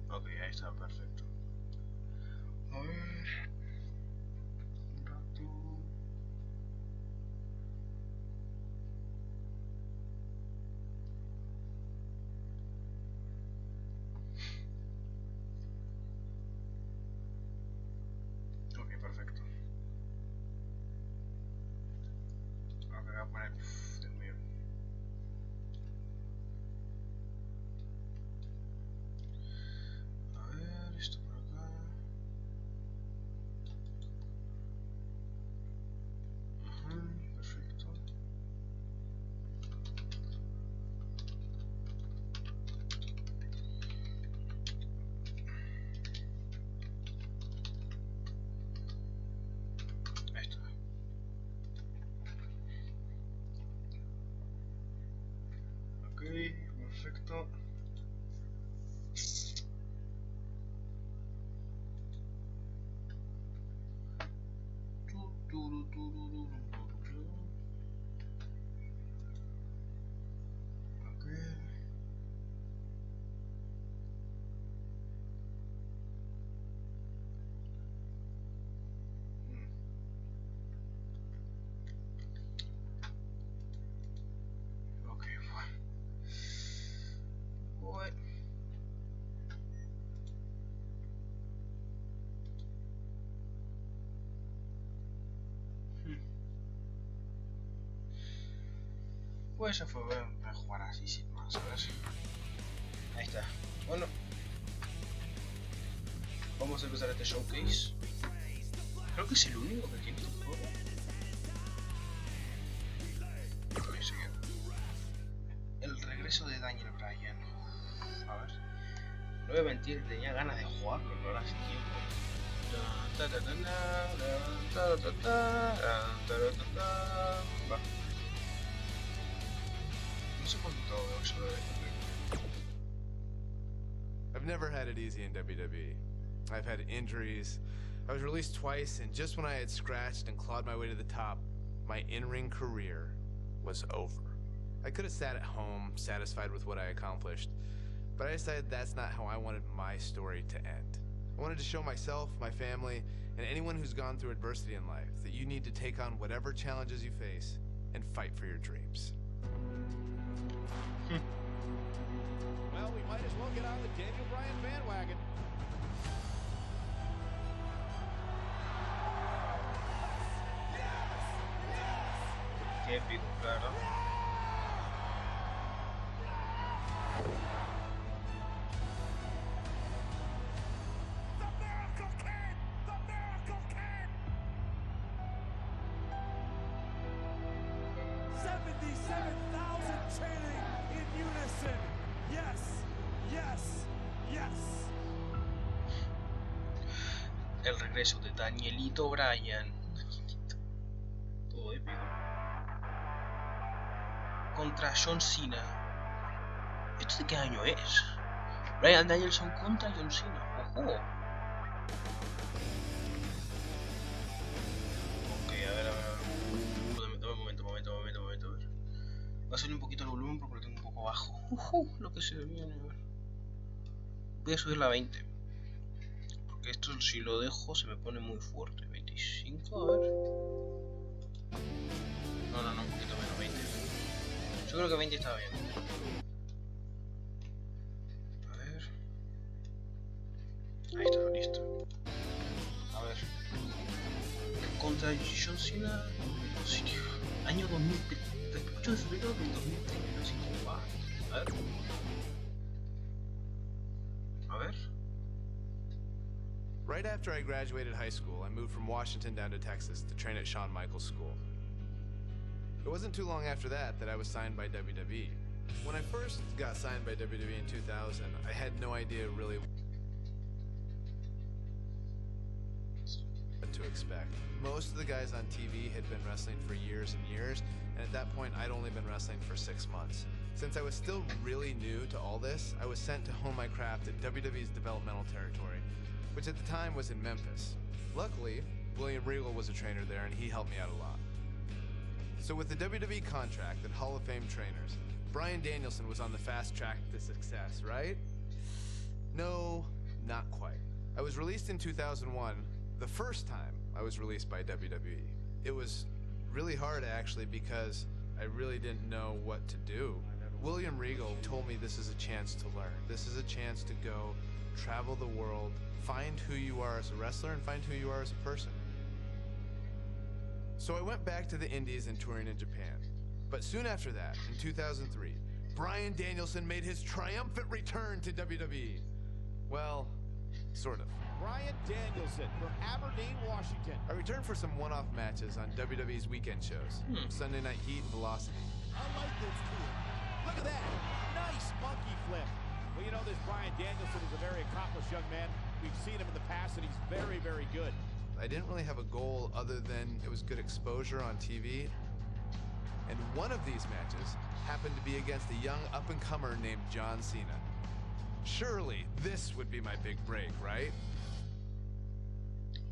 Ok, ahí está, perfecto. A ver. Un rato. Ok, perfecto. Ahora voy a poner. Uf, Dios mío. A ver, esto por acá. Ajá, perfecto. Ahí está. Ok, perfecto. Ok. Mm, ok, bueno. Pues se fue a jugar así sin más, a ver. Ahí está. Bueno, vamos a empezar este showcase. Creo que es el único que tiene este juego. Voy a seguir. El regreso de Daniel Bryan. A ver. No voy a mentir, tenía ganas de jugarlo, pero hace tiempo. Va. No sé cuánto tengo eso de esto. I've never had it easy in WWE. I've had injuries. I was released twice, and just when I had scratched and clawed my way to the top, my in-ring career was over. I could have sat at home, satisfied with what I accomplished, but I decided that's not how I wanted my story to end. I wanted to show myself, my family, and anyone who's gone through adversity in life that you need to take on whatever challenges you face and fight for your dreams. Well, we might as well get on the Daniel Bryan bandwagon. Qué épico, claro. The Miracle Kid! The Miracle Kid! 77,000 chanting in unison. Yes, yes, yes. El regreso de Danielito Bryan. Todo épico. Contra John Cena. ¿Esto de qué año es? Bryan Danielson contra John Cena. Ojo. Ok, a ver. Dame un momento. A ver. Voy a subir un poquito el volumen porque lo tengo un poco bajo. Lo que se viene. A ver. Voy a subir la 20. Porque esto si lo dejo se me pone muy fuerte. 25, a ver. No, un poquito menos, 20. Yo creo que 20 está bien. A ver. Ahí está, listo. A ver. Contra John Cena. Sí, año 2003. 8 de febrero del 2003. No sé cómo va. A ver. A ver. Right after I graduated high school, I moved from Washington down to Texas to train at Shawn Michaels School. It wasn't too long after that I was signed by WWE. When I first got signed by WWE in 2000, I had no idea really what to expect. Most of the guys on TV had been wrestling for years and years, and at that point I'd only been wrestling for 6 months. Since I was still really new to all this, I was sent to hone my craft at WWE's developmental territory, which at the time was in Memphis. Luckily, William Regal was a trainer there and he helped me out a lot. So with the WWE contract and Hall of Fame trainers, Bryan Danielson was on the fast track to success, right? No, not quite. I was released in 2001, the first time I was released by WWE. It was really hard, actually, because I really didn't know what to do. William Regal told me this is a chance to learn. This is a chance to go travel the world, find who you are as a wrestler, and find who you are as a person. So I went back to the Indies and touring in Japan. But soon after that, in 2003, Bryan Danielson made his triumphant return to WWE. Well, sort of. Bryan Danielson from Aberdeen, Washington. I returned for some one-off matches on WWE's weekend shows. Sunday Night Heat and Velocity. I like this kid. Look at that. Nice monkey flip. Well, you know, this Bryan Danielson is a very accomplished young man. We've seen him in the past, and he's very, very good. I didn't really have a goal other than it was good exposure on TV. And one of these matches happened to be against a young up-and-comer named John Cena. Surely this would be my big break, right?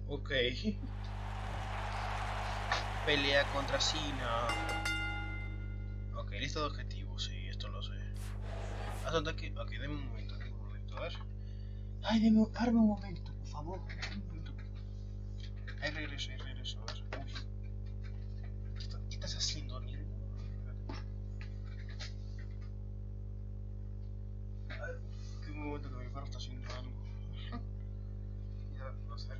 Ok. Pelea contra Cena. Ok, lista de objetivos, sí, esto lo sé. Haz ataque. Ok, deme un momento, a ver. Ay, darme un momento, por favor. Un momento. Ahí regreso, a ver. Uy. ¿Qué estás haciendo, Neil? Ay, qué momento que mi perro está haciendo algo. Ya, no sé qué.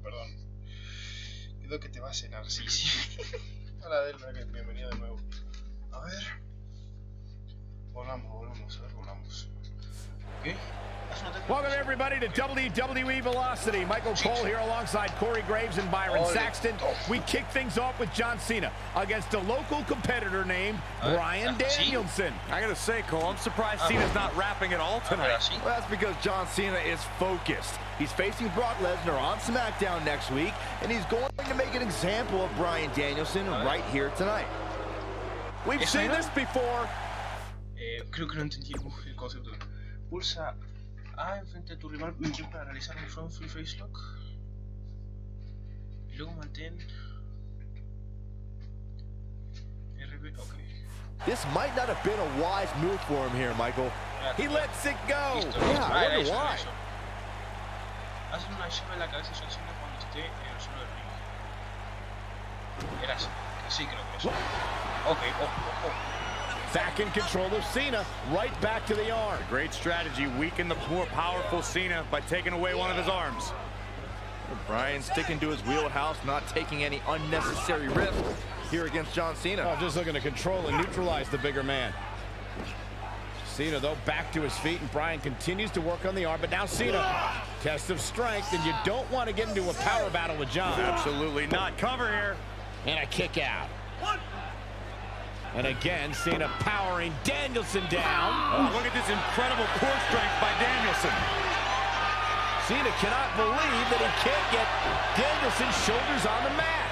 Perdón. Creo que te va a cenar, sí. Hola, bienvenido de nuevo. A ver. Volvamos. ¿Qué? Welcome everybody to WWE Velocity. Michael Cole here alongside Corey Graves and Byron Saxton. We kick things off with John Cena against a local competitor named Bryan Danielson. I gotta say, Cole, I'm surprised Cena's not rapping at all tonight. Well, that's because John Cena is focused. He's facing Brock Lesnar on SmackDown next week, and he's going to make an example of Bryan Danielson right here tonight. We've seen this before. Creo que no entendí el concepto. Pulsa A enfrente de tu rival para realizar un front flip face lock. Y luego mantén RB. Ok. This might not have been a wise move for him here, Michael. He lets it go. Yeah, I wonder why. Haz una llave en la cabeza de John Cena cuando esté en el suelo del ring. Era así creo que eso. Ok, Back in control of Cena, right back to the arm. Great strategy, weaken the more powerful Cena by taking away one of his arms. Bryan sticking to his wheelhouse, not taking any unnecessary risks here against John Cena. Just looking to control and neutralize the bigger man. Cena, though, back to his feet, and Bryan continues to work on the arm, but now Cena, test of strength, and you don't want to get into a power battle with John. Absolutely not. Cover here. And a kick out. And again, Cena powering Danielson down. Oh, look at this incredible core strength by Danielson. Cena cannot believe that he can't get Danielson's shoulders on the mat.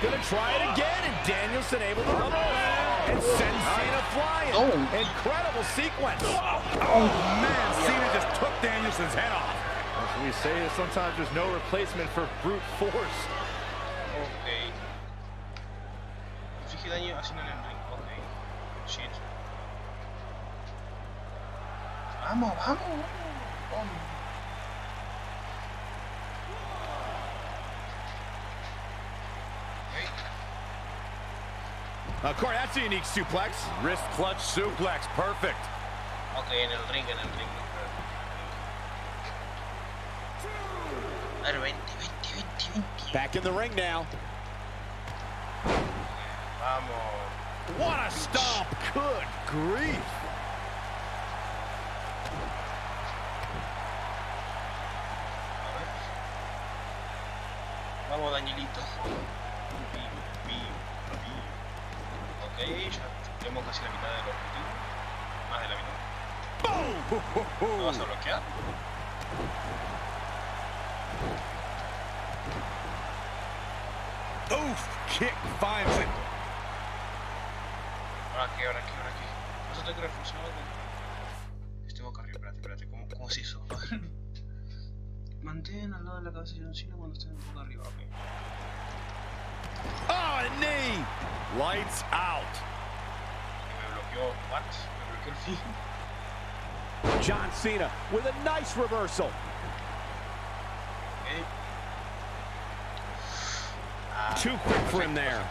Gonna try it again, and Danielson able to and send Cena flying. Incredible sequence. Oh, man, Cena just took Danielson's head off. As we say, sometimes there's no replacement for brute force. Ok. Inflige daño a Cena en el ring. Ok. Shit. Vamos. Corey, that's a unique suplex. Wrist clutch suplex, perfect. Ok, en el ring. A ver, 20. Back in the ring now. Vamos. What a stomp. Good grief. Vamos, Danielito. Ok, ya tenemos casi la mitad del objetivo. Más de la mitad. ¿Lo vas a bloquear? Oof, kick finds it. Ahora aquí. Eso tengo que reforzar. Estoy boca arriba, espérate. ¿Cómo se hizo? Mantén al lado de la cabeza de John Cena cuando esté boca arriba, ok. Oh, a knee! Lights out. Me bloqueó, what? Me bloqueó el fin. John Cena with a nice reversal. Okay. Too quick for him there.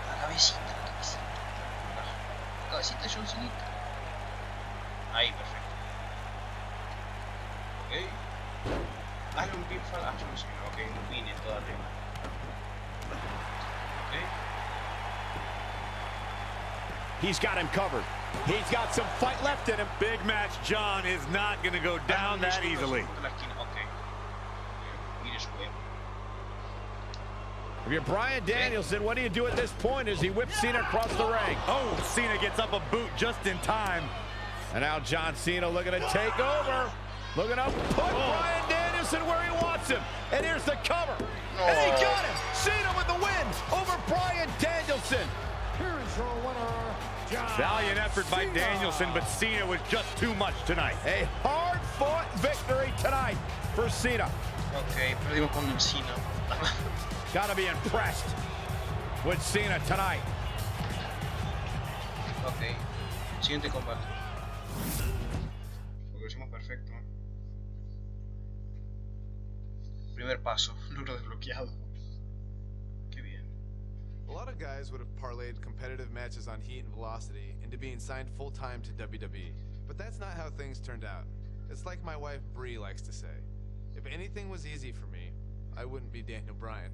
La cabecita de John Cena. Ahí, perfecto. Ok. Dale un pinfall a John Cena. Ok, un pin en toda regla. Ok. He's got him covered. He's got some fight left in him. Big match John is not going to go down that easily. If you're Bryan Danielson, what do you do at this point as he whips Cena across the ring? Oh, Cena gets up a boot just in time. And now John Cena looking to take over. Looking to put Bryan Danielson where he wants him. And here's the cover. And he got him. Cena with the win over Bryan Danielson. Here's your winner, John Valiant effort by Cena. Danielson, but Cena was just too much tonight. A hard-fought victory tonight for Cena. Ok, perdimos con Cena. Gotta be impressed with Cena tonight. Ok, siguiente combate. Lo hicimos perfecto. Primer paso, logro desbloqueado. Qué bien. A lot of guys would have parlayed competitive matches on Heat and Velocity into being signed full-time to WWE. But that's not how things turned out. It's like my wife Bree likes to say. If anything was easy for me, I wouldn't be Daniel Bryan.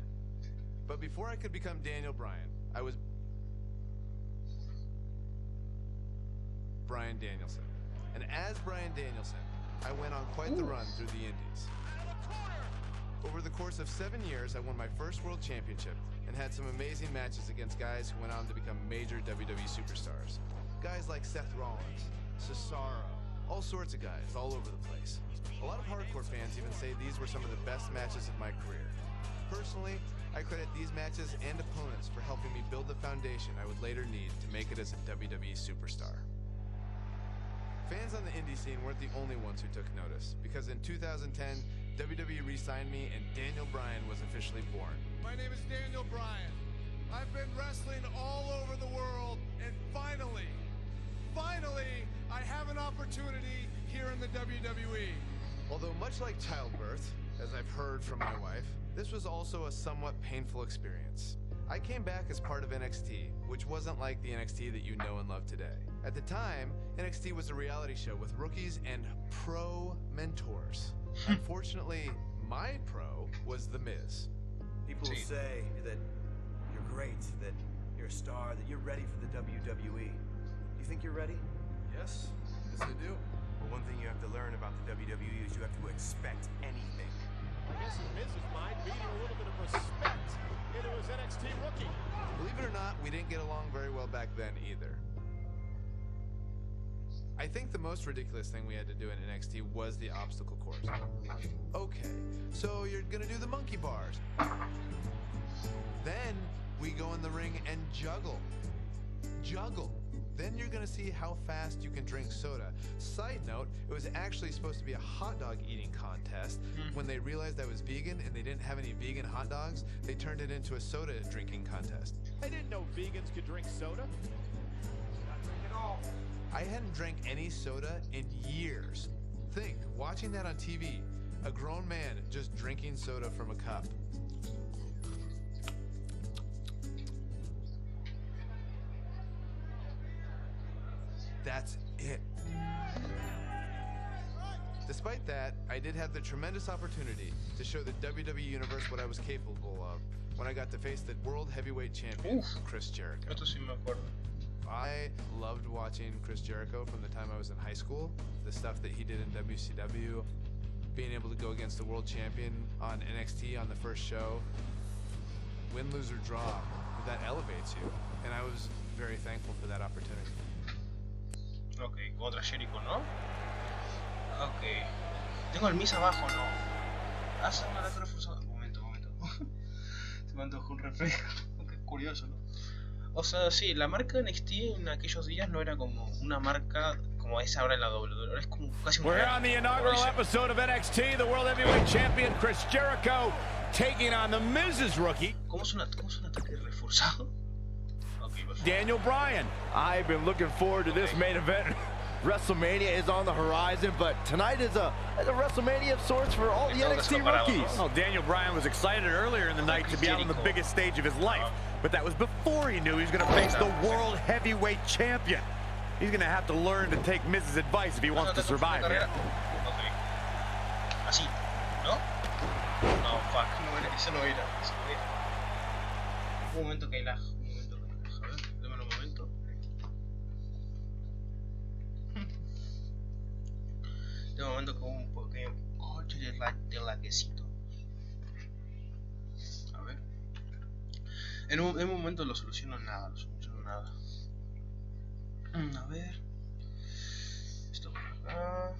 But before I could become Daniel Bryan, I was Bryan Danielson. And as Bryan Danielson, I went on quite the run through the Indies. Over the course of 7 years, I won my first world championship and had some amazing matches against guys who went on to become major WWE superstars. Guys like Seth Rollins, Cesaro, all sorts of guys all over the place. A lot of hardcore fans even say these were some of the best matches of my career. Personally, I credit these matches and opponents for helping me build the foundation I would later need to make it as a WWE superstar. Fans on the indie scene weren't the only ones who took notice, because in 2010, WWE re-signed me and Daniel Bryan was officially born. My name is Daniel Bryan. I've been wrestling all over the world, and finally, I have an opportunity here in the WWE. Although much like childbirth, as I've heard from my wife, this was also a somewhat painful experience. I came back as part of NXT, which wasn't like the NXT that you know and love today. At the time, NXT was a reality show with rookies and pro mentors. Unfortunately, my pro was The Miz. People will say that you're great, that you're a star, that you're ready for the WWE. You think you're ready? Yes, I do. But one thing you have to learn about the WWE is you have to expect anything. I guess in Miz's mind, beating a little bit of respect into his NXT rookie. Believe it or not, we didn't get along very well back then either. I think the most ridiculous thing we had to do in NXT was the obstacle course. Okay, so you're gonna do the monkey bars. Then we go in the ring and juggle. Then you're gonna see how fast you can drink soda. Side note, it was actually supposed to be a hot dog eating contest. When they realized I was vegan and they didn't have any vegan hot dogs, they turned it into a soda drinking contest. I didn't know vegans could drink soda. Not drink at all. I hadn't drank any soda in years. Think, watching that on TV, a grown man just drinking soda from a cup. That's it. Despite that, I did have the tremendous opportunity to show the WWE Universe what I was capable of when I got to face the World Heavyweight Champion, Chris Jericho. Esto sí me acuerdo. I loved watching Chris Jericho from the time I was in high school. The stuff that he did in WCW, being able to go against the world champion on NXT on the first show. Win, lose, or draw, that elevates you. And I was very thankful for that opportunity. Ok, contra Jericho, ¿no? Ok. Tengo el Miz abajo, ¿no? Hace una letra forzada. Momento. Se me antojó un refresco. Qué curioso, ¿no? O sea, sí, la marca NXT en aquellos días no era como una marca como es ahora en la WWE. Es como casi un... We're on the inaugural episode of NXT. The World Heavyweight Champion Chris Jericho taking on the Miz's rookie. ¿Cómo es un ataque reforzado? Okay, perfecto. Daniel Bryan. I've been looking forward to this main event. WrestleMania is on the horizon, but tonight is a WrestleMania of sorts for all the NXT rookies. Well, Daniel Bryan was excited earlier in the night to be out on the biggest stage of his life, but that was before he knew he was going to face the World Heavyweight Champion. He's going to have to learn to take Miz's advice if he wants to survive here. Okay. Así, ¿no? No, fuck, no era, eso no era, Un momento que hay lag, a ver, démosle un momento. De momento que hubo un pequeño coche de laguecito. A ver. En un momento lo soluciono nada, A ver. Esto por acá.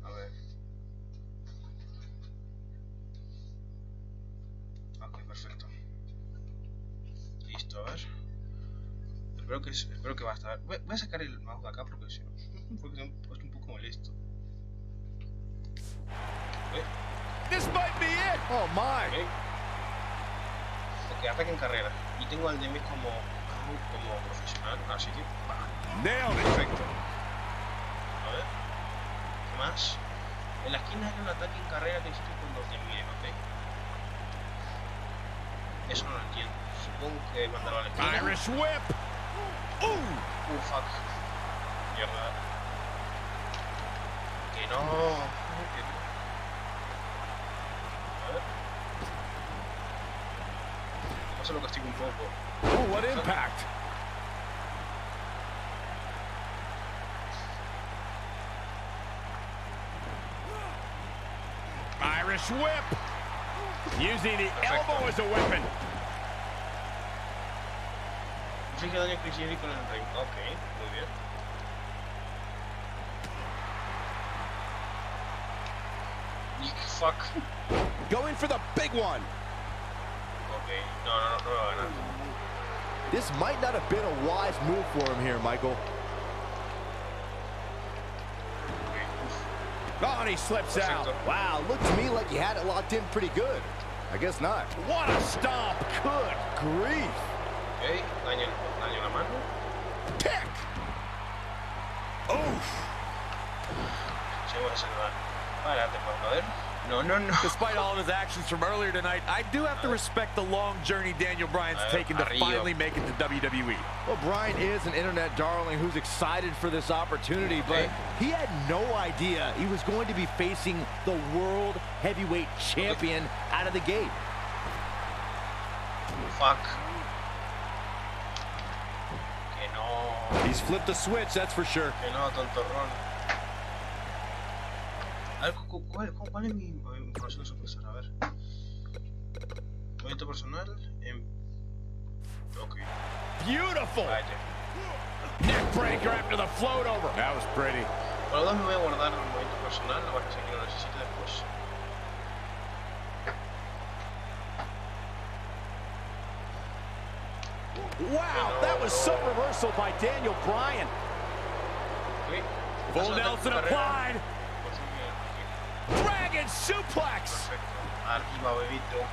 A ver. Ok, perfecto. Listo, a ver. Espero que va a estar. Voy a sacar el mouse de acá porque si no. Porque es un poco molesto. This might be it. Oh my. Ok, ataque en carrera. Y tengo al Demis como profesional, así que. Nailed it. Perfecto. A ver. ¿Qué más? En la esquina hay un ataque en carrera que hiciste cuando te miren, ¿ok? Eso no lo entiendo. Supongo que mandarlo a la esquina. Irish whip. Fuck. Mierda. Que no. A ver. Eso lo castigo un poco. Oh, what impact. Irish whip. Using the elbow as a weapon. Inflige daño crítico en el ring. Ok, muy bien. Fuck. Going for the big one. Ok, no va a ganar. This might not have been a wise move for him here, Michael. Oh, and he slips out. Wow, looked to me like he had it locked in pretty good. I guess not. What a stomp. Good grief. Ok, daño la mano. Pick. Oof. Llegó a salvar. Párate, por favor. No. Despite all of his actions from earlier tonight, I do have to respect the long journey Daniel Bryan's taken to finally make it to WWE. Well, Bryan is an internet darling who's excited for this opportunity, but he had no idea he was going to be facing the World Heavyweight Champion out of the gate. Fuck. Que no. He's flipped the switch, that's for sure. Que no, tontorrón. A ver, ¿cuál es mi información sorpresa? A ver. Movimiento personal. Ok. Beautiful. Vaya. Neck breaker after the float over. That was pretty. Por lo menos me voy a guardar el movimiento personal, no vaya a ser que lo necesite después. Wow, that was some reversal by Daniel Bryan. Okay. Full Nelson applied. Dragon suplex. Perfecto. Arriba, bebito.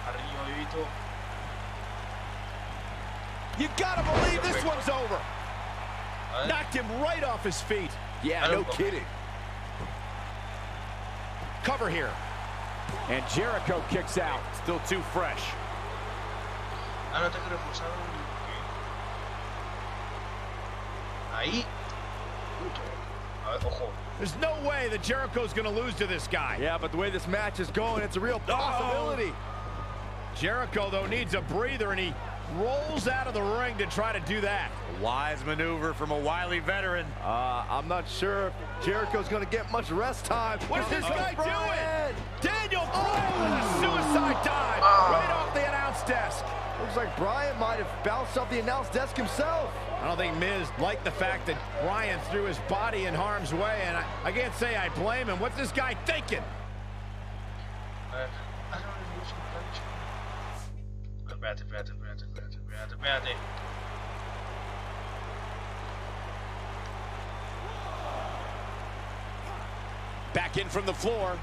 Arriba, bebito. You gotta believe this one's over. Knocked him right off his feet. Yeah, no kidding. Cover here. And Jericho kicks out. Still too fresh. Ah, no, ataque reforzado. Ahí. A ver, ojo. There's no way that Jericho's gonna lose to this guy. Yeah, but the way this match is going, it's a real possibility. Jericho, though, needs a breather, and he rolls out of the ring to try to do that. A wise maneuver from a wily veteran. I'm not sure if Jericho's going to get much rest time. What's this guy doing? Daniel Bryan with a suicide dive right off the announce desk. Looks like Bryan might have bounced off the announce desk himself. I don't think Miz liked the fact that Bryan threw his body in harm's way, and I can't say I blame him. What's this guy thinking? Espérate. Back in from the floor.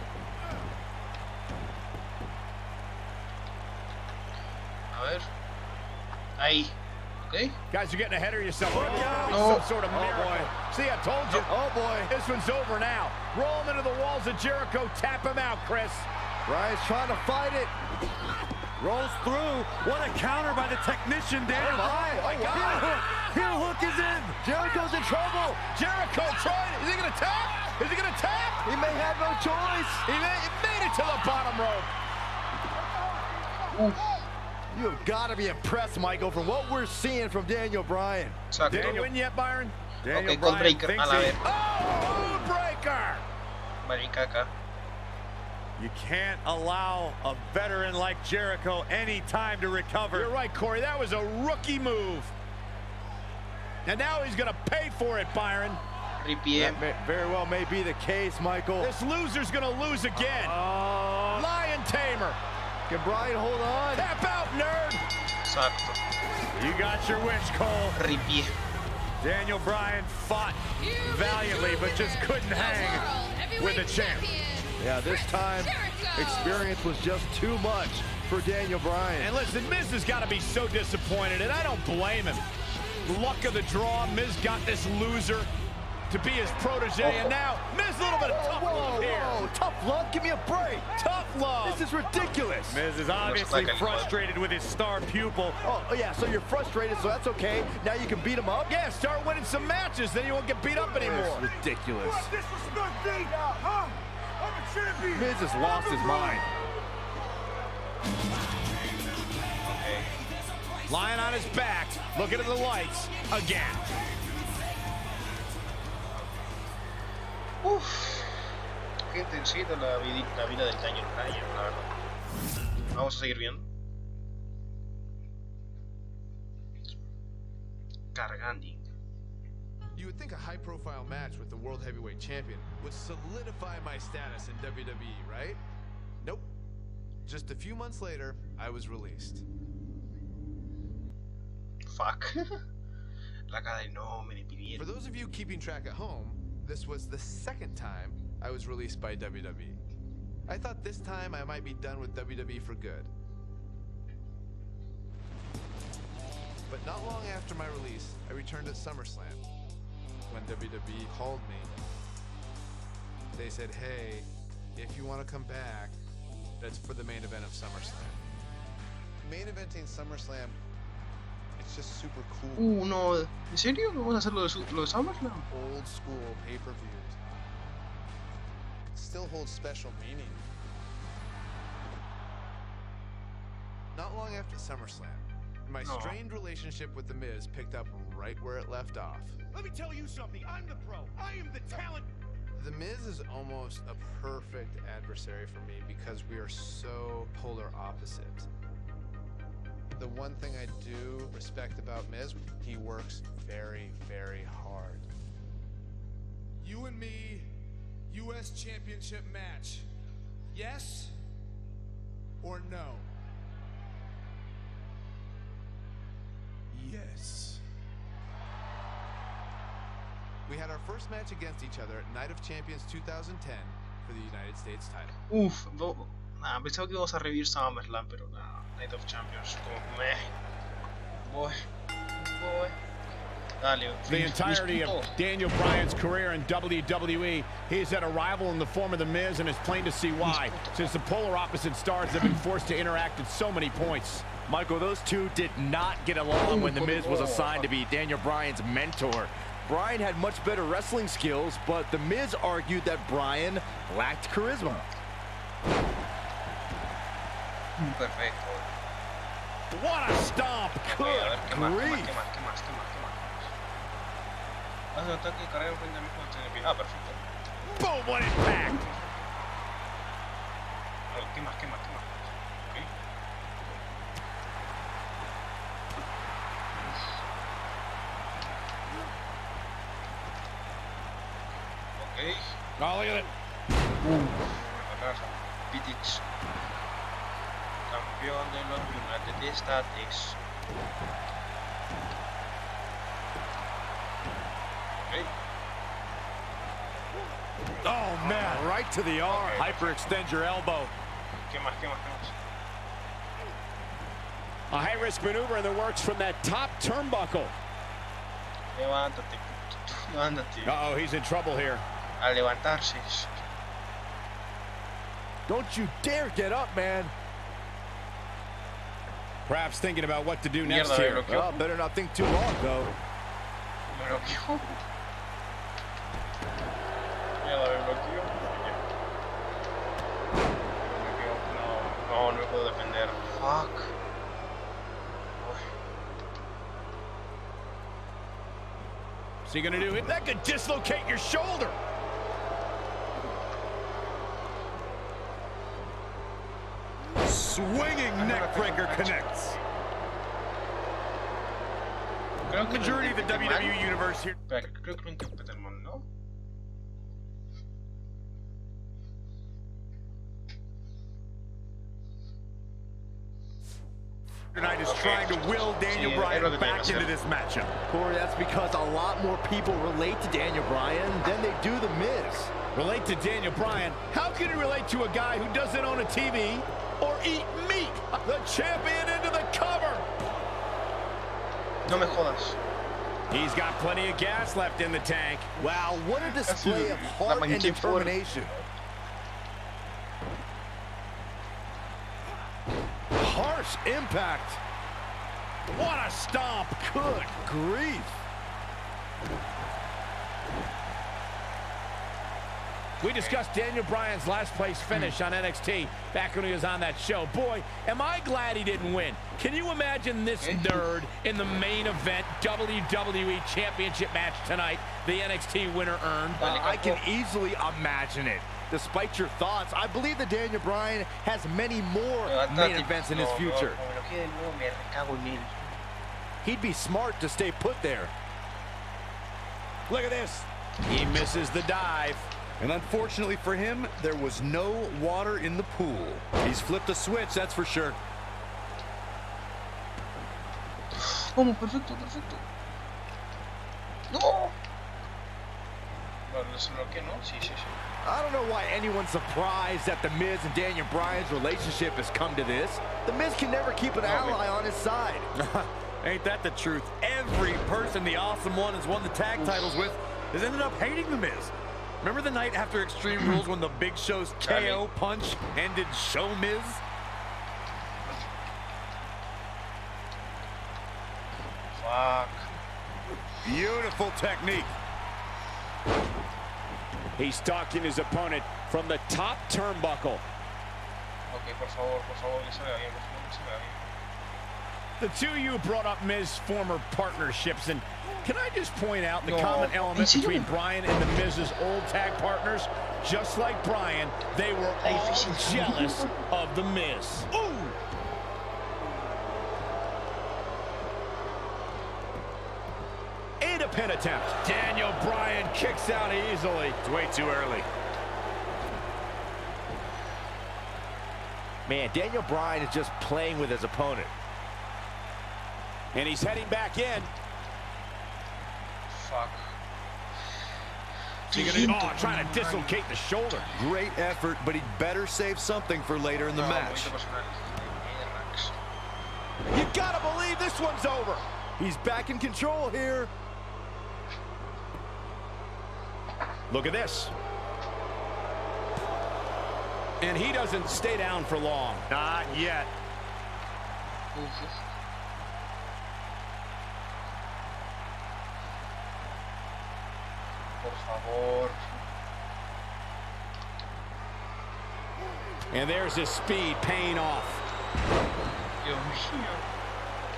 A ver. Ahí. Okay. Guys, you're getting ahead of yourself. No. Some sort of miracle. See, I told you. Oh, boy. This one's over now. Roll him into the walls of Jericho. Tap him out, Chris. Bryan's trying to fight it. Rolls through. What a counter by the technician, Daniel Bryan. Oh, my God. Heel hook is in. Jericho's in trouble. Jericho trying. Is he going to tap? Is he going to tap? He may have no choice. He made it to the bottom rope. You have got to be impressed, Michael, from what we're seeing from Daniel Bryan. Did he win yet, Byron? Okay, Gold Breaker. A la ver. Oh, breaker. Maricaca. You can't allow a veteran like Jericho any time to recover. You're right, Corey. That was a rookie move. And now he's going to pay for it, Byron. That very well may be the case, Michael. This loser's going to lose again. Lion Tamer. Can Bryan hold on? Tap out, nerd. Exacto. You got your wish, Cole. Ripié. Daniel Bryan fought valiantly, but just couldn't hang with the champ. Yeah, this time, experience was just too much for Daniel Bryan. And listen, Miz has got to be so disappointed, and I don't blame him. Luck of the draw, Miz got this loser to be his protege, and now Miz a little bit of tough love here. Whoa, tough love? Give me a break. Tough love. This is ridiculous. Miz is obviously frustrated with his star pupil. Oh, yeah, so you're frustrated, so that's okay. Now you can beat him up? Yeah, start winning some matches, then you won't get beat up anymore. It's ridiculous. Disrespect me, huh? I'm a champion. Miz has lost his mind. Lying on his back, looking at the lights again. Uf. Qué intensito la vida del Daniel Bryan, la verdad. Vamos a seguir viendo. Carganding. You would think a high-profile match with the World Heavyweight Champion would solidify my status in WWE, right? Nope. Just a few months later, I was released. Fuck. La cara de no me despidieron. For those of you keeping track at home, this was the second time I was released by WWE. I thought this time I might be done with WWE for good. But not long after my release, I returned at SummerSlam. When WWE called me, they said, hey, if you want to come back, that's for the main event of SummerSlam. Main eventing SummerSlam, it's just super cool. No. ¿En serio? ¿Vamos a hacer lo de SummerSlam? Old school pay-per-views. It still holds special meaning. Not long after SummerSlam, my strained relationship with The Miz picked up right where it left off. Let me tell you something. I'm the pro. I am the talent. The Miz is almost a perfect adversary for me because we are so polar opposite. The one thing I do respect about Miz, he works very, very hard. You and me, U.S. Championship match. Yes or no? Yes. We had our first match against each other at Night of Champions 2010 for the United States title. Uf, nada, pensaba que íbamos a revivir SummerSlam, pero nada, Night of Champions, como meh. Boy. Dale, The entirety of Daniel Bryan's career in WWE, he's had a rival in the form of The Miz, and it's plain to see why, since the polar opposite stars have been forced to interact at so many points. Michael, those two did not get along when The Miz was assigned to be Daniel Bryan's mentor. Bryan had much better wrestling skills, but The Miz argued that Bryan lacked charisma. Perfecto. What a stomp! Good grief. ¿Qué más? Haz un ataque y carrera frente al mismo en pie. Perfecto. Boom, what impact! A ver, ¿qué más? Ok. Oh, look at it. Pitich. Campeón de los United States. Okay. Oh, man, right to the arm. Okay. Hyperextend your elbow. ¿Qué más? ¿Qué más? ¿Qué más? A high-risk maneuver in the works from that top turnbuckle. Levántate, puto. Levántate. Uh-oh, he's in trouble here. A levantarse. Don't you dare get up, man. Perhaps thinking about what to do next Mierda, here. me bloqueó. Oh, better not think too long, though. Me bloqueó. Mierda, me bloqueó. No me puedo defender. Fuck. Is he gonna do it? That could dislocate your shoulder. Swinging neckbreaker connects. Creo que Majority of the WWE universe here. Espera, creo que lo interpreté mal, ¿no? Tonight is trying to will Daniel Bryan back into this matchup. Corey, that's because a lot more people relate to Daniel Bryan than they do The Miz. Relate to Daniel Bryan? How can you relate to a guy who doesn't own a TV or eat meat? The champion into the cover. No me jodas. He's got plenty of gas left in the tank. Wow, what a display of heart and determination. Harsh impact. What a stomp. Good grief. We discussed Daniel Bryan's last place finish on NXT back when he was on that show. Boy, am I glad he didn't win. Can you imagine this nerd in the main event WWE Championship match tonight the NXT winner earned? I can easily imagine it. Despite your thoughts, I believe that Daniel Bryan has many more main events in his future. He'd be smart to stay put there. Look at this. He misses the dive. And unfortunately for him, there was no water in the pool. He's flipped a switch, that's for sure. Oh, perfecto, perfecto. No. Bueno, se bloqueó, ¿no? Sí, sí, sí. I don't know why anyone's surprised that The Miz and Daniel Bryan's relationship has come to this. The Miz can never keep an ally on his side. Ain't that the truth? Every person the Awesome One has won the tag titles with has ended up hating The Miz. Remember the night after Extreme Rules when the Big Show's KO punch ended Show Miz? Fuck. Beautiful technique. He's stalking his opponent from the top turnbuckle. Ok, por favor, que se vea bien, por favor, que se vea bien. The two of you brought up Miz's former partnerships, and can I just point out the common element between Bryan and the Miz's old tag partners? Just like Bryan, they were all jealous of the Miz. Ooh! And a pin attempt. Daniel Bryan kicks out easily. It's way too early. Man, Daniel Bryan is just playing with his opponent. And he's heading back in. Fuck. Oh, trying to dislocate the shoulder. Great effort, but he'd better save something for later in the match. You gotta believe this one's over. He's back in control here. Look at this. And he doesn't stay down for long. Not yet. Por favor. And there's his speed paying off. Dios mío.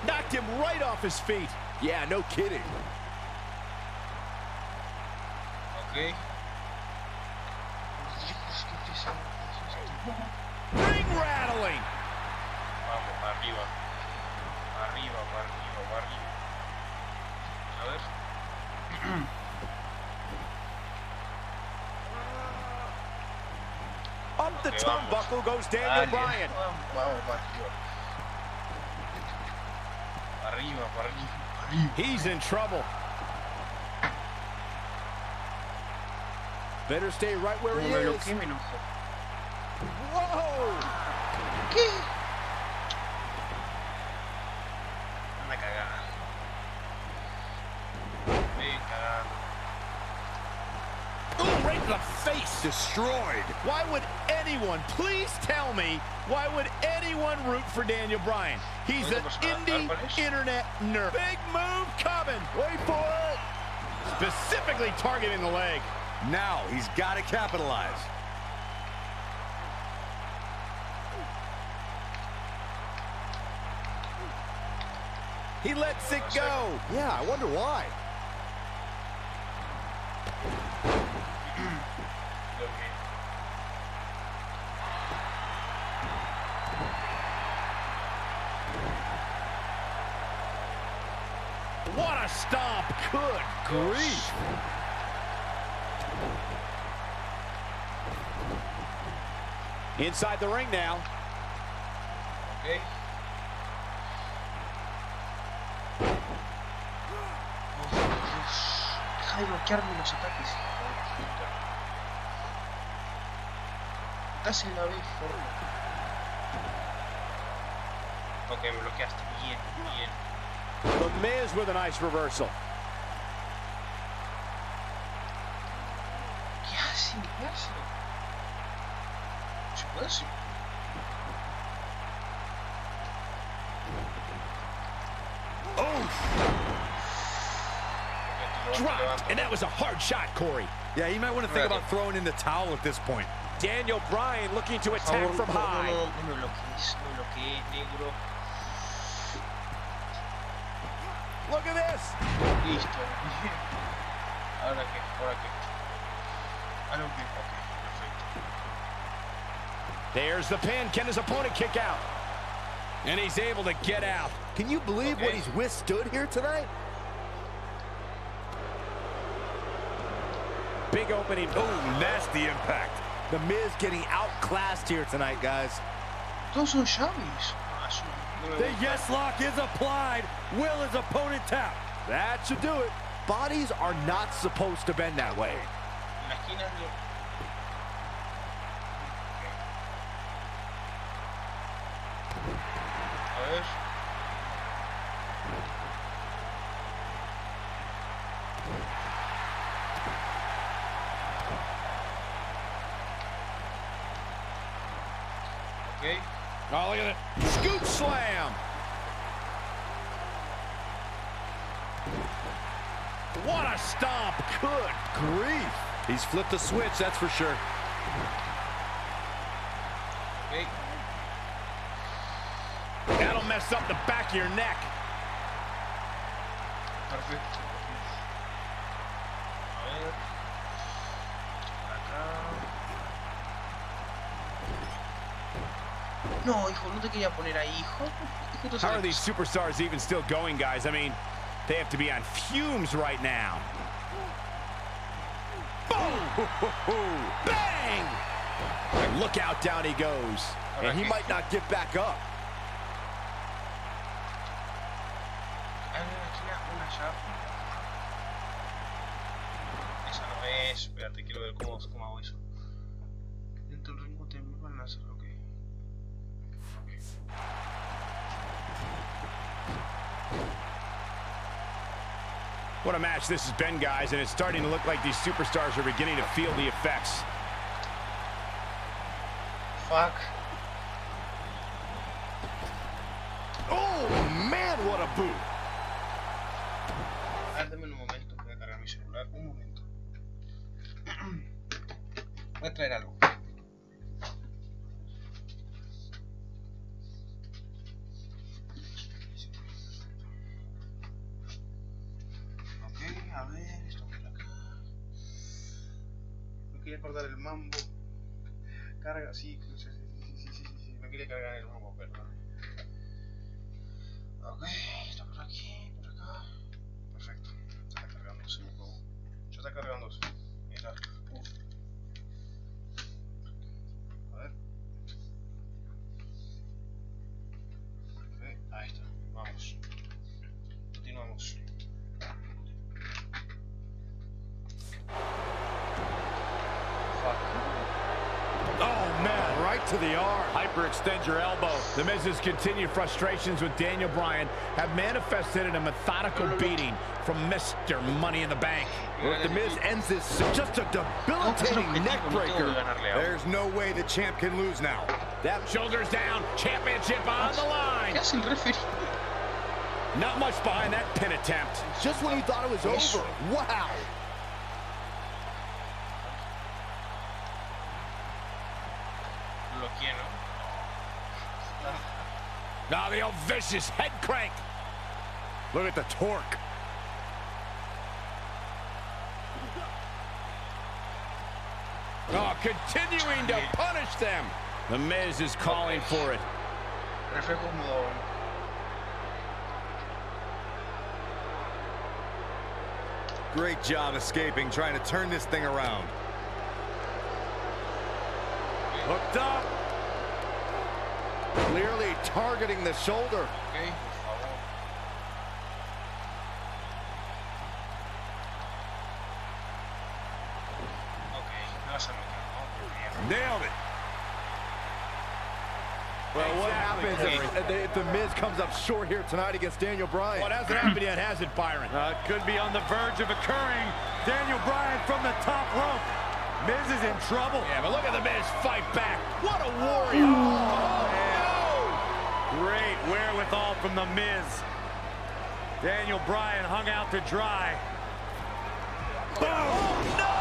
Knocked him right off his feet. Yeah, no kidding. Ok. Ring rattling. Vamos, para arriba. Para arriba, para arriba, para arriba. A ver. the turnbuckle goes Daniel Bryan. Vamos, arriba. Arriba, arriba. He's in trouble. Better stay right where he is. Whoa! ¿Qué? Anda cagada. Ven cagando. Ooh, right to the face. Destroyed. Why would anyone, please tell me, why would anyone root for Daniel Bryan? He's an indie internet nerd. Big move coming. Wait for it. Specifically targeting the leg. Now he's got to capitalize. He lets it go. Yeah, I wonder why. What a stomp. Good grief. Inside the ring now. Okay. Oh, Dios. Deja de bloquearme los ataques. Estás en la B, forma. Ok, me bloqueaste. Bien, bien. The Miz with a nice reversal. ¿Qué hace? ¿Qué hace? ¿Se puede hacer? Dropped, and that was a hard shot, Corey. Yeah, he might want to think about throwing in the towel at this point. Daniel Bryan looking to attack from high. No me bloquees, negro. Look at this. Listo. ¿Ahora qué? ¿Ahora qué? Ah, no, ok, perfecto. There's the pin. Can his opponent kick out? And he's able to get out. Can you believe what he's withstood here tonight? Big opening. Oh, nasty impact. The Miz getting outclassed here tonight, guys. Todos son llaves. The yes lock is applied. Will his opponent tap? That should do it. Bodies are not supposed to bend that way. En la esquina no. A ver. Okay. Oh, look at it. Scoop slam. What a stomp. Good grief. He's flipped a switch, that's for sure. Okay. That'll mess up the back of your neck. Perfecto. A ver. Acá. No, hijo, no te quería poner ahí, hijo. How are these superstars even still going, guys? I mean, they have to be on fumes right now. Boom! Bang! And look out, down he goes. And he might not get back up. Una llave. Esa no es. Espérate, quiero ver cómo hago eso. Dentro del ring te van a hacer, ok. What a match this has been, guys, and it's starting to look like these superstars are beginning to feel the effects. Fuck. Oh, man, what a boot. Dame un momento, voy a cargar mi celular. Un momento. Voy a traer algo. Ok, a ver, esto por acá. No quería acordar el mambo. Carga, sí, sí. Me quería cargar el mambo, perdón. Ok, esto por aquí, por acá. Perfecto. Ya está cargándose un poco. Ya está cargándose. Mira. A ver. to the arm. Hyperextend your elbow. The Miz's continued frustrations with Daniel Bryan have manifested in a methodical beating from Mr. Money in the Bank. Well, if The Miz ends this, just a debilitating neck breaker. There's no way the champ can lose now. That shoulders down, championship on the line. Not much behind that pin attempt. Just when he thought it was over. Wow. Now the old vicious head crank. Look at the torque. Oh, continuing to punish them. The Miz is calling for it. Great job escaping, trying to turn this thing around. Hooked up. Clearly targeting the shoulder. Nailed it. Well, what happens if the Miz comes up short here tonight against Daniel Bryan? Well, it hasn't happened yet, has it, Byron? It could be on the verge of occurring. Daniel Bryan from the top rope. Miz is in trouble. Yeah, but look at the Miz fight back. What a warrior. Oh, no. Great wherewithal from the Miz. Daniel Bryan hung out to dry. Oh, no.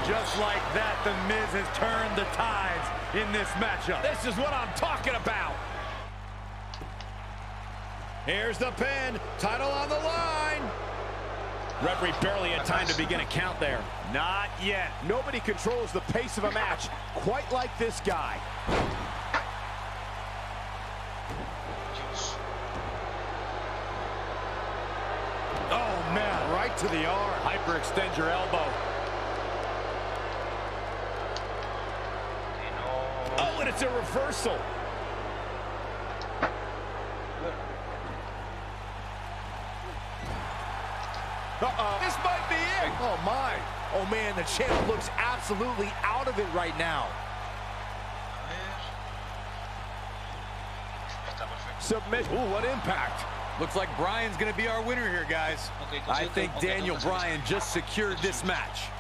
Just like that, the Miz has turned the tides in this matchup. This is what I'm talking about. Here's the pin. Title on the line. Referee barely had time to begin a count there. Not yet. Nobody controls the pace of a match quite like this guy. Oh, man, right to the arm. Hyperextend your elbow. Oh, and it's a reversal. Uh-oh. This might be it. Oh, my. Oh, man, the champ looks absolutely out of it right now. Submit. Ooh, what impact. Looks like Bryan's going to be our winner here, guys. I think Daniel Bryan just secured this match.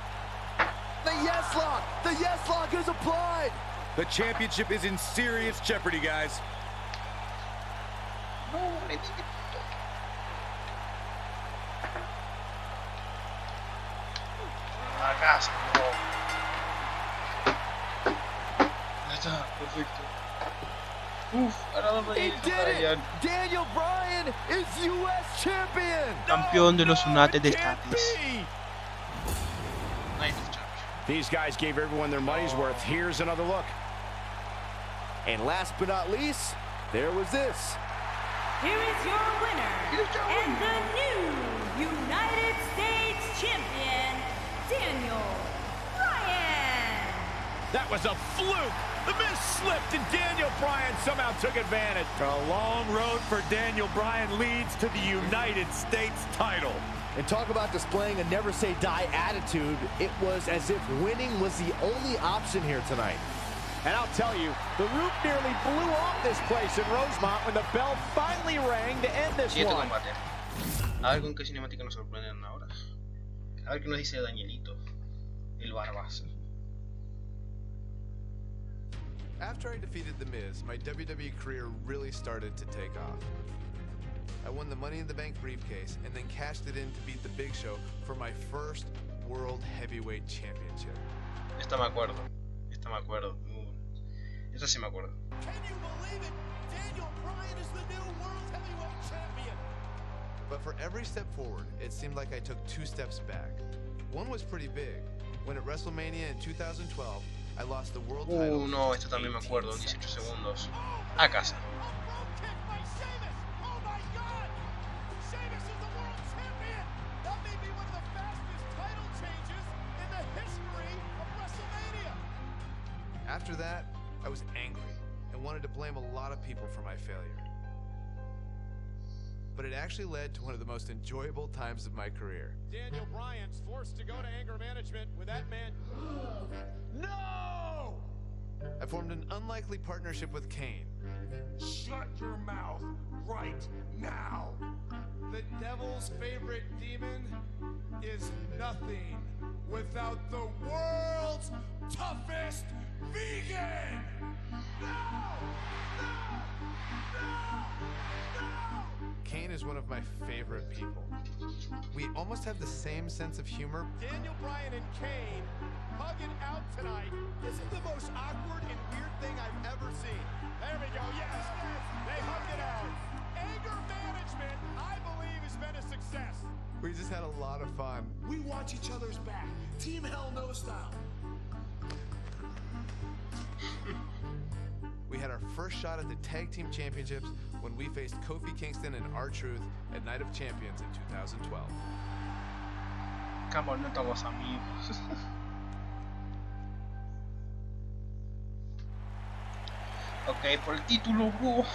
The yes lock. The yes lock is applied. The championship is in serious jeopardy, guys. He did it! Daniel Bryan is U.S. champion! Campeón de los United States. These guys gave everyone their money's worth. Here's another look. And last but not least, there was this. Here is your winner and the new United States champion, Daniel Bryan. That was a fluke. The Miz slipped and Daniel Bryan somehow took advantage. A long road for Daniel Bryan leads to the United States title. And talk about displaying a never-say-die attitude. It was as if winning was the only option here tonight. And I'll tell you, the roof nearly blew off this place in Rosemont when the bell finally rang to end this one. A ver con qué cinemática nos sorprenden ahora. A ver qué nos dice Danielito, el Barbaza. After I defeated The Miz, my WWE career really started to take off. I won the Money in the Bank briefcase and then cashed it in to beat The Big Show for my first World Heavyweight Championship. Esta me acuerdo. Esta sí me acuerdo. Can you believe it? Daniel Bryan is the new World Heavyweight Champion. But for every step forward, it seemed like I took 2 steps back. One was pretty big. When at WrestleMania in 2012, I lost the world title. No, esta también me acuerdo. 18 segundos. A casa. After that, I was angry and wanted to blame a lot of people for my failure. but it actually led to one of the most enjoyable times of my career. Daniel Bryan's forced to go to anger management with that man. No! I formed an unlikely partnership with Kane. Shut your mouth right now. The devil's favorite demon is nothing without the world's toughest vegan. No! Kane is one of my favorite people. We almost have the same sense of humor. Daniel Bryan and Kane hugging out tonight. This is the most awkward and weird thing I've ever seen. There we go. Yes, they hugged it out. Anger management, I believe, has been a success. We just had a lot of fun. We watch each other's back. Team Hell No style. We had our first shot at the Tag Team Championships when we faced Kofi Kingston and R-Truth at Night of Champions in 2012. Come on, no estamos amigos. Ok, por el título, bro.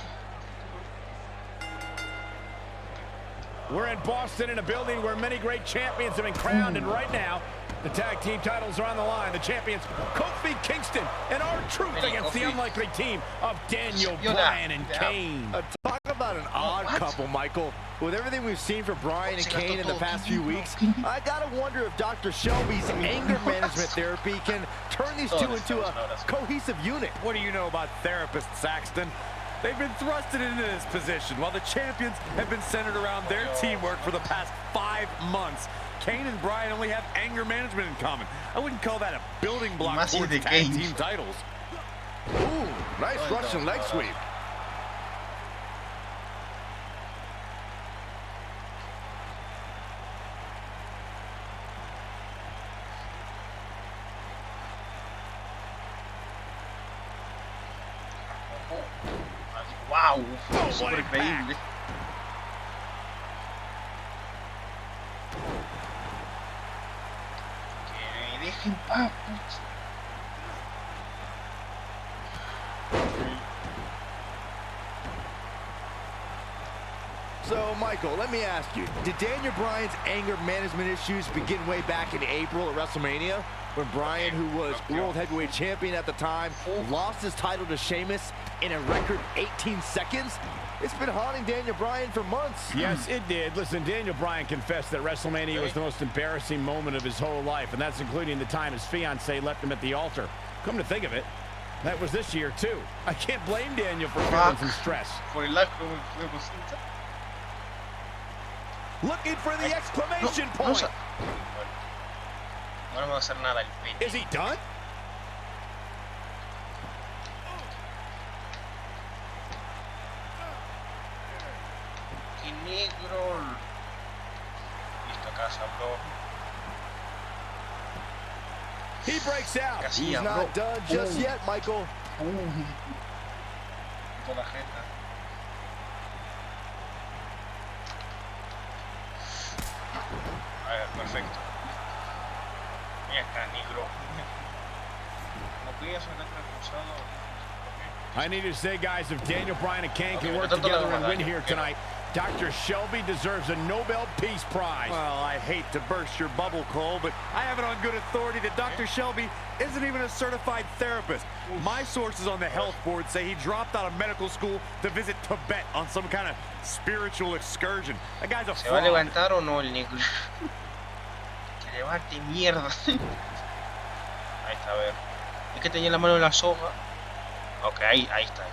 We're in Boston in a building where many great champions have been crowned, and right now, the tag team titles are on the line. The champions, Kofi Kingston and R-Truth against the unlikely team of Daniel Bryan and Kane. Talk about an odd couple, Michael. With everything we've seen from Bryan and Kane in the past few weeks, I gotta wonder if Dr. Shelby's anger management therapy can turn these two into a cohesive unit. What do you know about therapists, Saxton? They've been thrusted into this position while the champions have been centered around their teamwork for the past 5 months. Kane and Bryan only have anger management in common. I wouldn't call that a building block towards tag team titles. Ooh, nice Russian leg sweep. Wow, súper increíble. Que me dejen paz. So, Michael, let me ask you, did Daniel Bryan's anger management issues begin way back in April at WrestleMania? When Bryan, who was World Heavyweight Champion at the time, lost his title to Sheamus in a record 18 seconds? It's been haunting Daniel Bryan for months. Yes, it did. Listen, Daniel Bryan confessed that WrestleMania was the most embarrassing moment of his whole life, and that's including the time his fiancée left him at the altar. Come to think of it, that was this year, too. I can't blame Daniel for feeling some stress. Looking for the exclamation point. No vamos a hacer nada el pete. Is he done? ¡Qué negro! Listo, casa, bro. He breaks out. He's not done just yet, Michael. Toda la jeta. A ver, perfecto. Ya está, negro. Como podía sonar acusado. I need to say, guys, if Daniel Bryan and Kane can work together and win here tonight, Dr. Shelby deserves a Nobel Peace Prize. Well, I hate to burst your bubble, Cole, but I have it on good authority that Dr. Shelby isn't even a certified therapist. My sources on the health board say he dropped out of medical school to visit Tibet on some kind of spiritual excursion. That guy's a ¿Se va a fraud. levantar o no el negro? Que levante mierda. Ahí está, a ver. Es que tenía la mano en la soga. Ok, ahí está.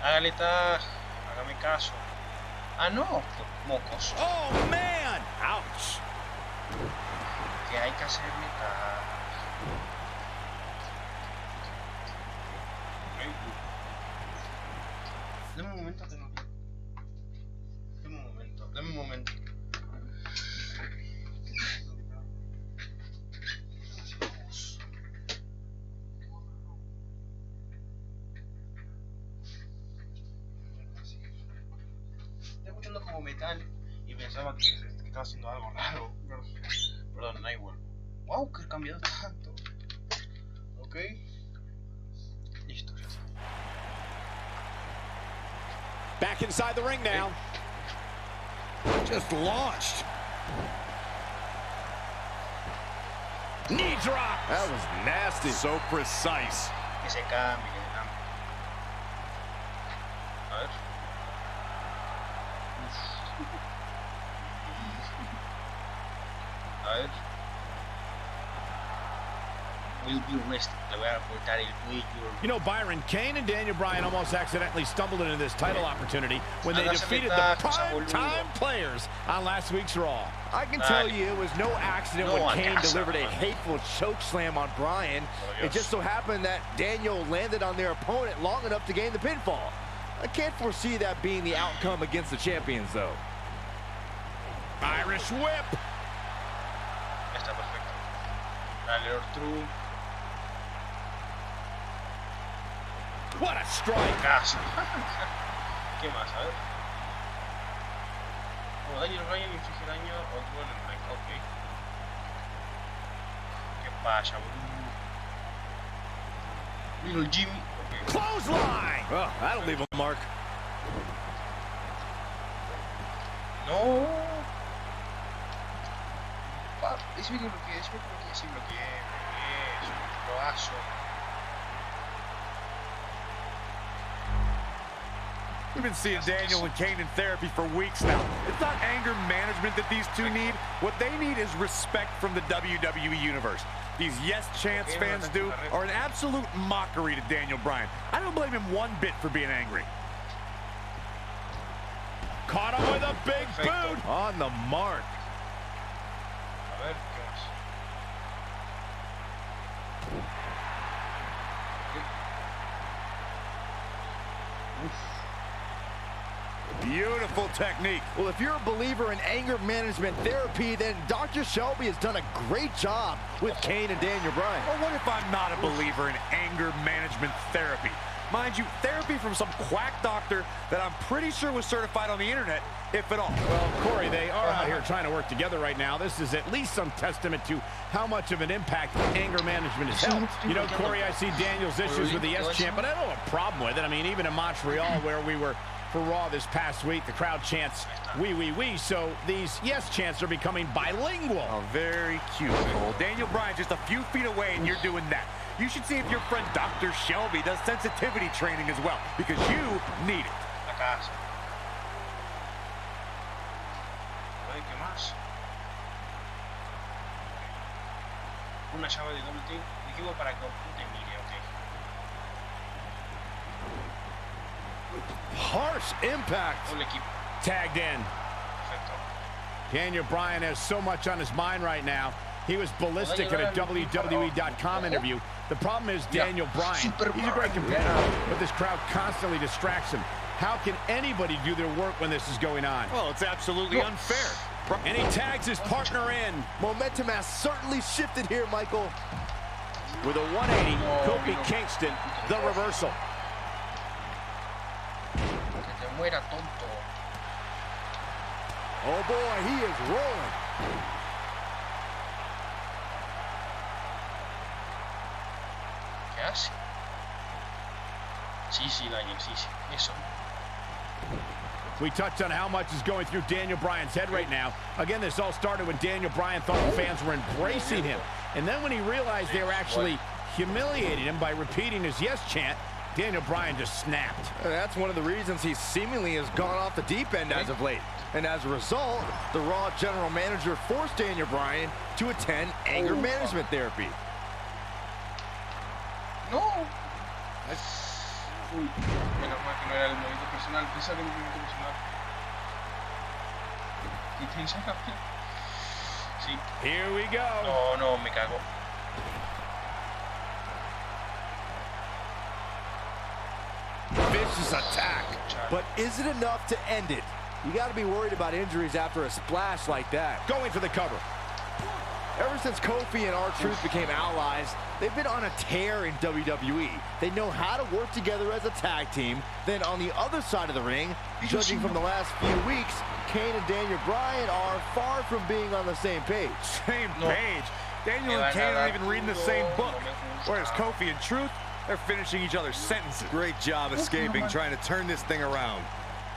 Hágale, hágame caso. Ah, no, mocos. Oh, man! Ouch. Que hay que hacerme Dame un momento que no. Dame un momento. Escuchando como metal y pensaba que estaba haciendo algo raro. Perdón, da igual. Wow, que he cambiado tanto. Ok. Listo, ya está. Back inside the ring now. Just launched. Knee drop. That was nasty. So precise. Que se cambie, que se cambie. A ver. A ver. Will be rested. Le voy a cortar el cuello. You know, Byron, Kane and Daniel Bryan almost accidentally stumbled into this title opportunity when they defeated the prime-time players on last week's Raw. I can tell you it was no accident when Kane delivered a hateful choke slam on Bryan. It just so happened that Daniel landed on their opponent long enough to gain the pinfall. I can't foresee that being the outcome against the champions, though. Irish whip. Está perfecto. Dale, true. What a strike. Caso. ¿Qué más? A ver. Oh, Daniel Bryan inflige daño a otro en el ring. Ok. ¿Qué pasa, boludo? Little Jimmy. Okay. Clothesline. Oh, that'll leave a mark. No. Decime que bloqueé, sí bloqueé. Es un proazo. We've been seeing Daniel and Kane in therapy for weeks now. It's not anger management that these two need. What they need is respect from the WWE Universe. These yes chants fans do are an absolute mockery to Daniel Bryan. I don't blame him one bit for being angry. Caught him with a big boot. On the mark. A ver, ¿qué más? Beautiful technique. Well, if you're a believer in anger management therapy, then Dr. Shelby has done a great job with Kane and Daniel Bryan. Well, what if I'm not a believer in anger management therapy? Mind you, therapy from some quack doctor that I'm pretty sure was certified on the internet, if at all. Well, Corey, they are out here trying to work together right now. This is at least some testament to how much of an impact anger management has helped. You know, Corey, I see Daniel's issues with the yes chant, but I don't have a problem with it. I mean, even in Montreal, where we were for Raw this past week, the crowd chants, "We, we, we." So these yes chants are becoming bilingual. Oh, very cute, Cole. Daniel Bryan just a few feet away, and you're doing that. You should see if your friend Dr. Shelby does sensitivity training as well, because you need it. La casa. A ver, ¿qué más? Una llave de doble equipo para que te mire, ok. Harsh impact. Doble equipo. Tagged in. Perfecto. Daniel Bryan has so much on his mind right now. He was ballistic in a WWE.com interview. The problem is Daniel Bryan. He's a great competitor, but this crowd constantly distracts him. How can anybody do their work when this is going on? Well, it's absolutely unfair. And he tags his partner in. Momentum has certainly shifted here, Michael. With a 180, Kofi Kingston, the reversal. Que te muera, tonto. Oh boy, he is rolling. ¿Qué hace? Sí, Daniel, sí. Eso. We touched on how much is going through Daniel Bryan's head right now. Again, this all started when Daniel Bryan thought the fans were embracing him. And then when he realized they were actually humiliating him by repeating his yes chant, Daniel Bryan just snapped. That's one of the reasons he seemingly has gone off the deep end as of late. And as a result, the Raw general manager forced Daniel Bryan to attend anger management therapy. No. Uy, menos mal que no era el movimiento personal. Pensaba que era el movimiento personal. ¿Y te enseña? Sí. Here we go. No, me cago. Vicious attack. But is it enough to end it? You got to be worried about injuries after a splash like that. Going for the cover. Ever since Kofi and R-Truth became allies, they've been on a tear in WWE. They know how to work together as a tag team. Then on the other side of the ring, judging from the last few weeks, Kane and Daniel Bryan are far from being on the same page. Same page? Daniel and Kane aren't even reading the same book. Whereas Kofi and Truth, they're finishing each other's sentences. Great job escaping, trying to turn this thing around.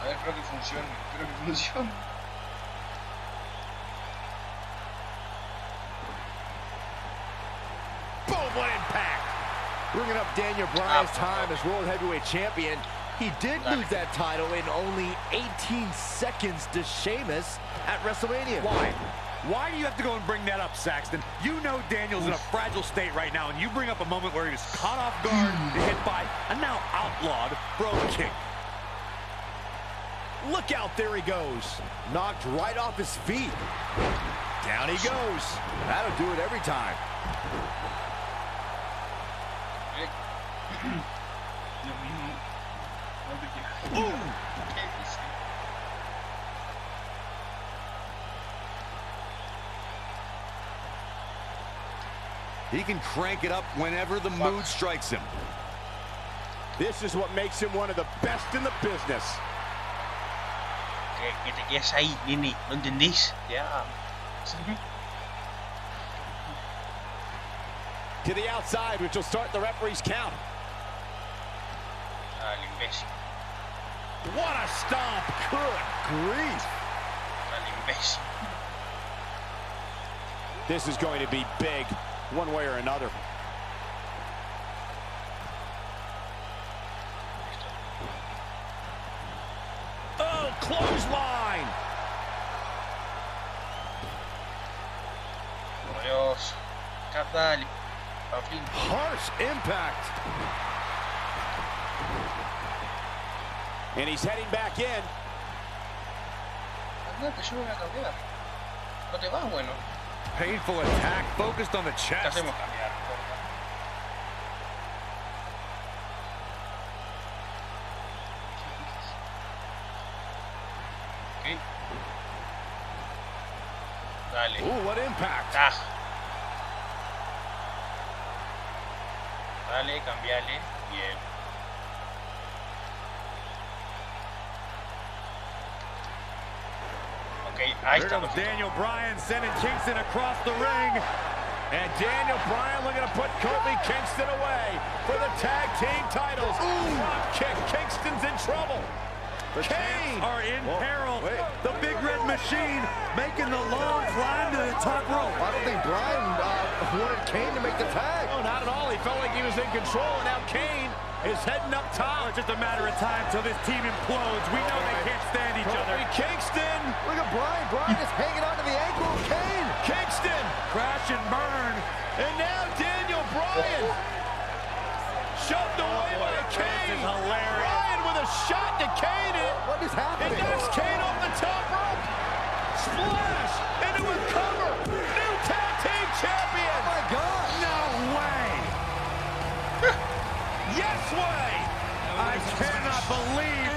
A ver, espero que funcione. Espero que funcione. Boom, what impact. Bringing up Daniel Bryan's time as World Heavyweight Champion. He did lose that title in only 18 seconds to Sheamus at WrestleMania. Why? Why do you have to go and bring that up, Saxton? You know Daniel's in a fragile state right now, and you bring up a moment where he was caught off guard and hit by a now outlawed Brogue Kick. Look out, there he goes. Knocked right off his feet. Down he goes. That'll do it every time. Ooh. He can crank it up whenever the mood strikes him. This is what makes him one of the best in the business. Que te quedes ahí, nene. ¿No entendés? Ya. To the outside, which will start the referee's count. Dale, imbécil. What a stomp. Good grief. Dale, imbécil. This is going to be big, one way or another. Oh, clothesline. Por Dios. Dale. Paflín. Harsh impact. And he's heading back in. Andate, yo no voy a cambiar. No te vas, bueno. Painful attack focused on the Te chest. hacemos cambiar, porfa. Ok. Dale. Ooh, what impact. Ah. Dale, cambiale. Bien. Ok, ahí Here está. comes Daniel Bryan sending Kingston across the ring. And Daniel Bryan looking to put Kofi Kingston away for the tag team titles. Ooh, drop kick. Kingston's in trouble. The champs are in peril. Wait. The Big Red Machine making the long climb to the top rope. I don't think Bryan wanted Kane to make the tag. No, not at all. He felt like he was in control, and now Kane is heading up top. It's just a matter of time till this team implodes. We know they can't stand each other. Kofi Kingston. Look at Bryan. Bryan is hanging onto the ankle of Kane. Kingston. Crash and burn. And now Daniel Bryan. Shoved away by Kane. This is hilarious. Bryan with a shot to Kane. What is happening? It knocks Kane off the top rope. Splash into a cover. New tag team champion. Oh my God. No way. Yes way. I cannot believe